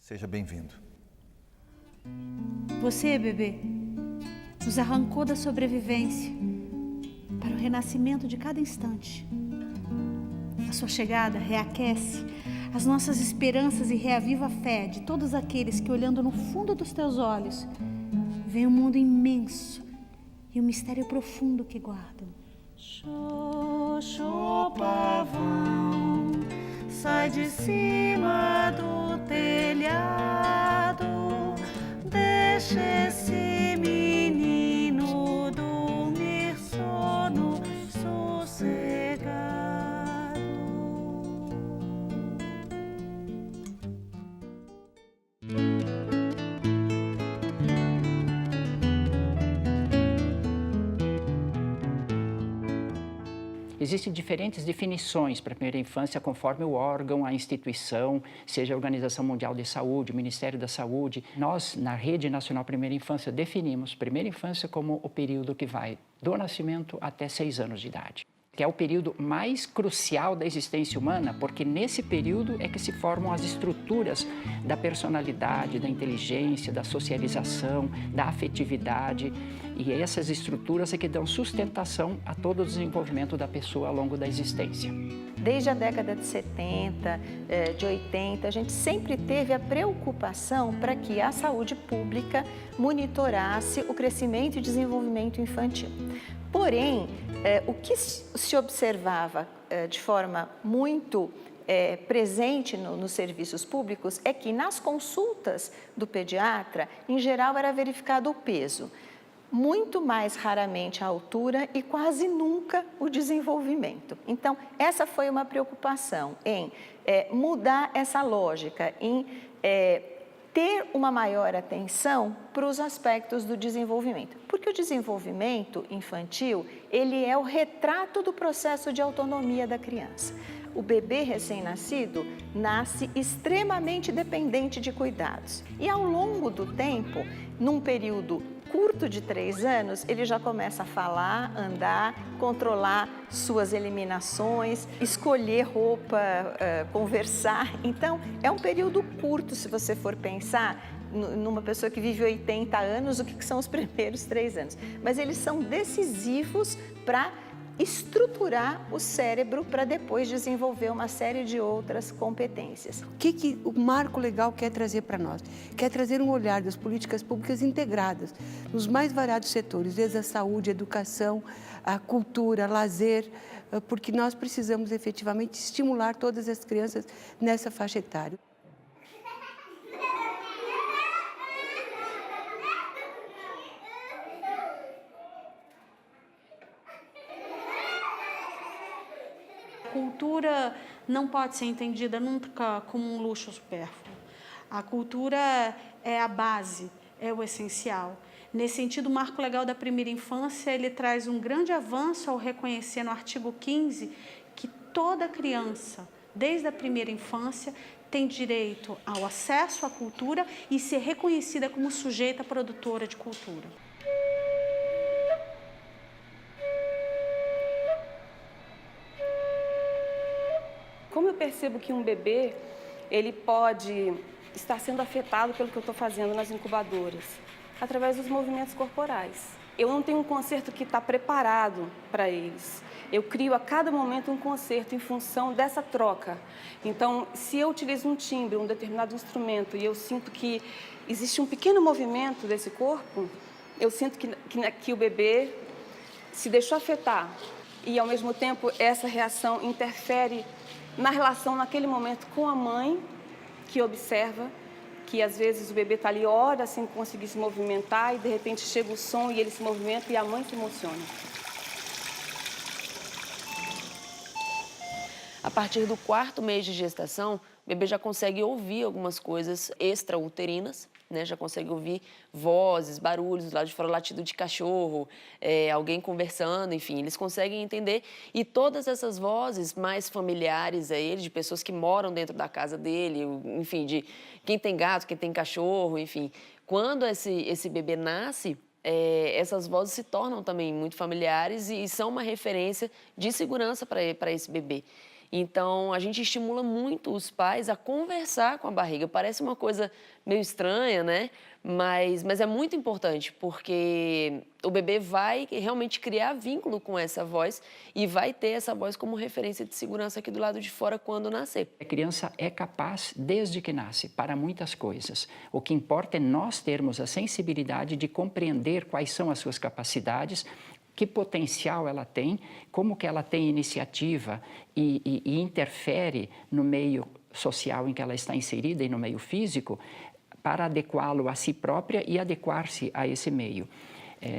Seja bem-vindo. Você, bebê, nos arrancou da sobrevivência para o renascimento de cada instante. A sua chegada reaquece as nossas esperanças e reaviva a fé de todos aqueles que, olhando no fundo dos teus olhos, veem um mundo imenso e um mistério profundo que guardam. Xoxô, pavão, sai de cima do telhado, deixa esse menino dormir sono sossegado. Existem diferentes definições para a primeira infância conforme o órgão, a instituição, seja a Organização Mundial de Saúde, o Ministério da Saúde. Nós, na Rede Nacional Primeira Infância, definimos primeira infância como o período que vai do nascimento até 6 anos de idade, que é o período mais crucial da existência humana, porque nesse período é que se formam as estruturas da personalidade, da inteligência, da socialização, da afetividade, e essas estruturas é que dão sustentação a todo o desenvolvimento da pessoa ao longo da existência. Desde a década de 70, de 80, a gente sempre teve a preocupação para que a saúde pública monitorasse o crescimento e desenvolvimento infantil. Porém, o que se observava de forma muito presente nos serviços públicos é que nas consultas do pediatra, em geral, era verificado o peso, muito mais raramente a altura e quase nunca o desenvolvimento. Então, essa foi uma preocupação em mudar essa lógica, em ter uma maior atenção para os aspectos do desenvolvimento. Porque o desenvolvimento infantil, ele é o retrato do processo de autonomia da criança. O bebê recém-nascido nasce extremamente dependente de cuidados. E ao longo do tempo, num período curto de 3 anos, ele já começa a falar, andar, controlar suas eliminações, escolher roupa, conversar. Então, é um período curto, se você for pensar numa pessoa que vive 80 anos, o que são os primeiros 3 anos. Mas eles são decisivos para estruturar o cérebro para depois desenvolver uma série de outras competências. O que o marco legal quer trazer para nós? Quer trazer um olhar das políticas públicas integradas nos mais variados setores, desde a saúde, a educação, a cultura, lazer, porque nós precisamos efetivamente estimular todas as crianças nessa faixa etária. A cultura não pode ser entendida nunca como um luxo supérfluo. A cultura é a base, é o essencial. Nesse sentido, o Marco Legal da Primeira Infância, ele traz um grande avanço ao reconhecer no artigo 15 que toda criança, desde a primeira infância, tem direito ao acesso à cultura e ser reconhecida como sujeita produtora de cultura. Como eu percebo que um bebê, ele pode estar sendo afetado pelo que eu estou fazendo nas incubadoras? Através dos movimentos corporais. Eu não tenho um concerto que está preparado para eles. Eu crio a cada momento um concerto em função dessa troca. Então, se eu utilizo um timbre, um determinado instrumento, e eu sinto que existe um pequeno movimento desse corpo, eu sinto que o bebê se deixou afetar. E, ao mesmo tempo, essa reação interfere na relação, naquele momento, com a mãe, que observa que, às vezes, o bebê está ali horas sem conseguir se movimentar e, de repente, chega o som e ele se movimenta e a mãe se emociona. A partir do 4º mês de gestação, o bebê já consegue ouvir algumas coisas extrauterinas, né? Já consegue ouvir vozes, barulhos do lado de fora, latido de cachorro, alguém conversando, enfim, eles conseguem entender. E todas essas vozes mais familiares a ele, de pessoas que moram dentro da casa dele, enfim, de quem tem gato, quem tem cachorro, enfim. Quando esse bebê nasce, essas vozes se tornam também muito familiares e são uma referência de segurança para esse bebê. Então, a gente estimula muito os pais a conversar com a barriga. Parece uma coisa meio estranha, né? Mas é muito importante, porque o bebê vai realmente criar vínculo com essa voz e vai ter essa voz como referência de segurança aqui do lado de fora quando nascer. A criança é capaz, desde que nasce, para muitas coisas. O que importa é nós termos a sensibilidade de compreender quais são as suas capacidades, que potencial ela tem, como que ela tem iniciativa e interfere no meio social em que ela está inserida e no meio físico, para adequá-lo a si própria e adequar-se a esse meio.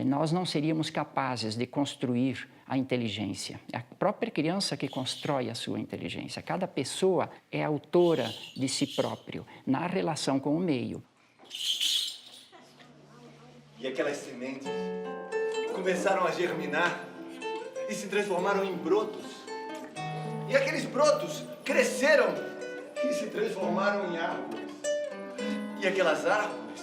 Nós não seríamos capazes de construir a inteligência. É a própria criança que constrói a sua inteligência. Cada pessoa é autora de si próprio na relação com o meio. E aquelas sementes começaram a germinar e se transformaram em brotos. E aqueles brotos cresceram e se transformaram em árvores. E aquelas árvores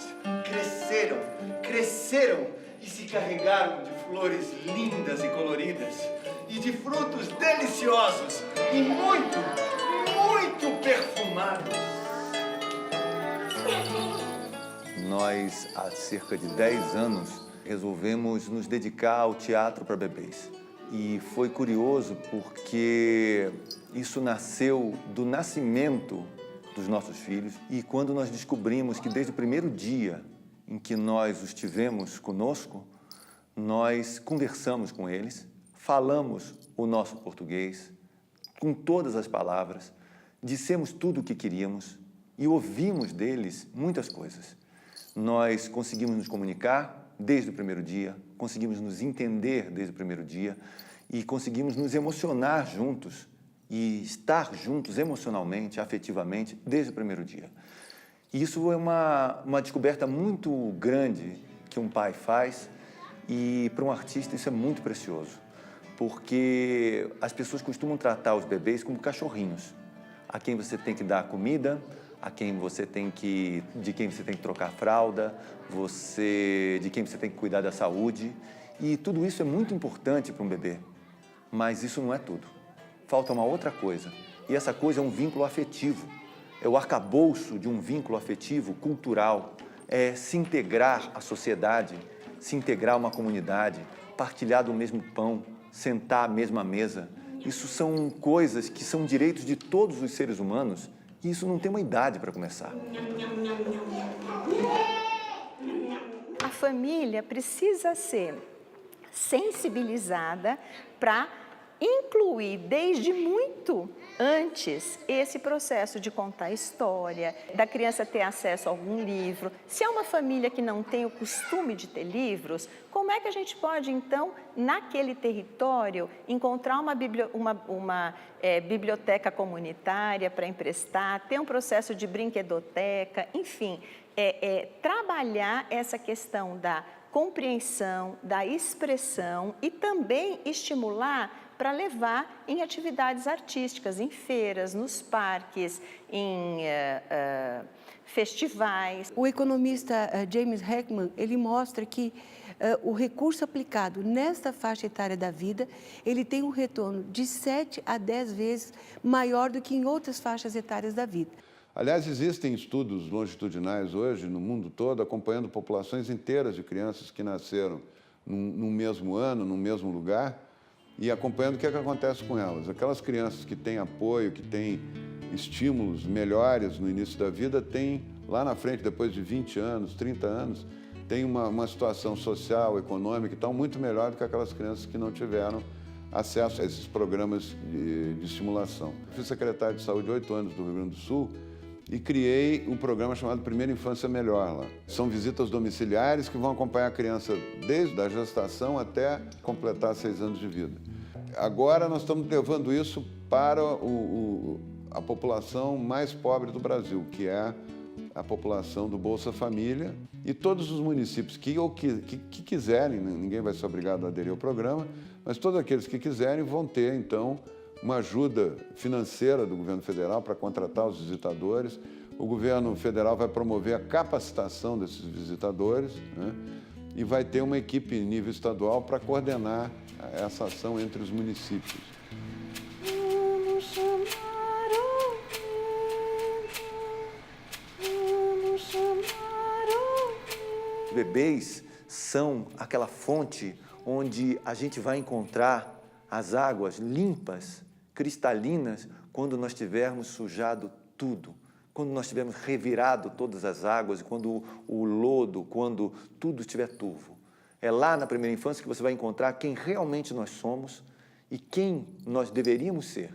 cresceram e se carregaram de flores lindas e coloridas e de frutos deliciosos e muito perfumados. Nós, há cerca de 10 anos, resolvemos nos dedicar ao teatro para bebês. E foi curioso porque isso nasceu do nascimento dos nossos filhos, e quando nós descobrimos que desde o primeiro dia em que nós os tivemos conosco, nós conversamos com eles, falamos o nosso português com todas as palavras, dissemos tudo o que queríamos e ouvimos deles muitas coisas. Nós conseguimos nos comunicar desde o primeiro dia, conseguimos nos entender desde o primeiro dia e conseguimos nos emocionar juntos e estar juntos emocionalmente, afetivamente, desde o primeiro dia. E isso é uma descoberta muito grande que um pai faz, e para um artista isso é muito precioso, porque as pessoas costumam tratar os bebês como cachorrinhos, a quem você tem que dar comida, de quem você tem que trocar fralda, de quem você tem que cuidar da saúde, e tudo isso é muito importante para um bebê, mas isso não é tudo. Falta uma outra coisa, e essa coisa é um vínculo afetivo, é o arcabouço de um vínculo afetivo, cultural, é se integrar à sociedade, se integrar a uma comunidade, partilhar do mesmo pão, sentar à mesma mesa. Isso são coisas que são direitos de todos os seres humanos, e isso não tem uma idade para começar. A família precisa ser sensibilizada para incluir desde muito antes esse processo de contar história, da criança ter acesso a algum livro. Se é uma família que não tem o costume de ter livros, como é que a gente pode, então, naquele território, encontrar uma biblioteca comunitária para emprestar, ter um processo de brinquedoteca, enfim, trabalhar essa questão da compreensão, da expressão e também estimular para levar em atividades artísticas, em feiras, nos parques, em festivais. O economista James Heckman, ele mostra que o recurso aplicado nesta faixa etária da vida, ele tem um retorno de 7 a 10 vezes maior do que em outras faixas etárias da vida. Aliás, existem estudos longitudinais hoje no mundo todo acompanhando populações inteiras de crianças que nasceram no mesmo ano, no mesmo lugar, e acompanhando o que acontece com elas. Aquelas crianças que têm apoio, que têm estímulos melhores no início da vida, têm lá na frente, depois de 20 anos, 30 anos, tem uma situação social, econômica e tal, muito melhor do que aquelas crianças que não tiveram acesso a esses programas de estimulação. Eu fui secretário de saúde 8 anos do Rio Grande do Sul e criei um programa chamado Primeira Infância Melhor lá. São visitas domiciliares que vão acompanhar a criança desde a gestação até completar 6 anos de vida. Agora nós estamos levando isso para a população mais pobre do Brasil, que é a população do Bolsa Família, e todos os municípios que quiserem, ninguém vai ser obrigado a aderir ao programa, mas todos aqueles que quiserem vão ter, então, uma ajuda financeira do governo federal para contratar os visitadores. O governo federal vai promover a capacitação desses visitadores, né? E vai ter uma equipe em nível estadual para coordenar essa ação entre os municípios. bebês são aquela fonte onde a gente vai encontrar as águas limpas, cristalinas, quando nós tivermos sujado tudo, quando nós tivermos revirado todas as águas, quando o lodo, quando tudo estiver turvo. É lá na primeira infância que você vai encontrar quem realmente nós somos e quem nós deveríamos ser.